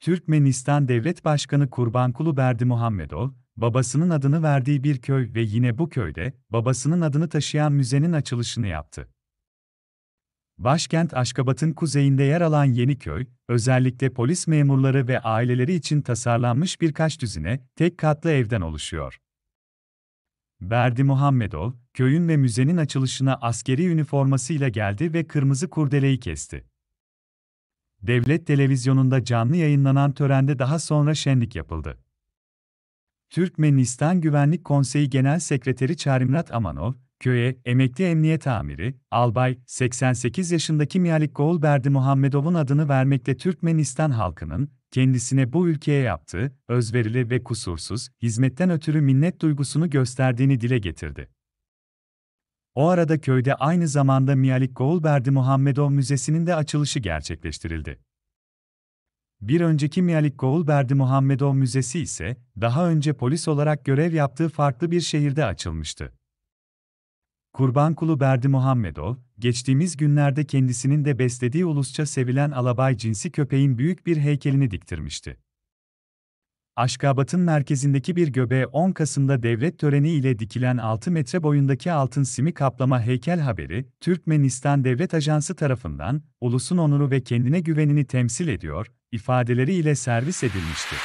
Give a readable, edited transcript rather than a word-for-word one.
Türkmenistan Devlet Başkanı Kurbankulu Berdimuhamedov, babasının adını verdiği bir köy ve yine bu köyde babasının adını taşıyan müzenin açılışını yaptı. Başkent Aşkabat'ın kuzeyinde yer alan Yeniköy, özellikle polis memurları ve aileleri için tasarlanmış birkaç düzine tek katlı evden oluşuyor. Berdimuhamedov, köyün ve müzenin açılışına askeri üniformasıyla geldi ve kırmızı kurdeleyi kesti. Devlet televizyonunda canlı yayınlanan törende daha sonra şenlik yapıldı. Türkmenistan Güvenlik Konseyi Genel Sekreteri Çarimrat Amanov, köye emekli emniyet amiri, albay, 88 yaşındaki Mihail Berdimuhamedov'un adını vermekle Türkmenistan halkının, kendisine bu ülkeye yaptığı, özverili ve kusursuz, hizmetten ötürü minnet duygusunu gösterdiğini dile getirdi. O arada köyde aynı zamanda Mihail Berdimuhamedov Müzesi'nin de açılışı gerçekleştirildi. Bir önceki Mihail Berdimuhamedov Müzesi ise, daha önce polis olarak görev yaptığı farklı bir şehirde açılmıştı. Kurbankulu Berdimuhamedov, geçtiğimiz günlerde kendisinin de beslediği ulusça sevilen alabay cinsi köpeğin büyük bir heykelini diktirmişti. Aşkabat'ın merkezindeki bir göbeğe 10 Kasım'da devlet töreni ile dikilen 6 metre boyundaki altın simi kaplama heykel haberi, Türkmenistan Devlet Ajansı tarafından, ulusun onuru ve kendine güvenini temsil ediyor, ifadeleri ile servis edilmişti.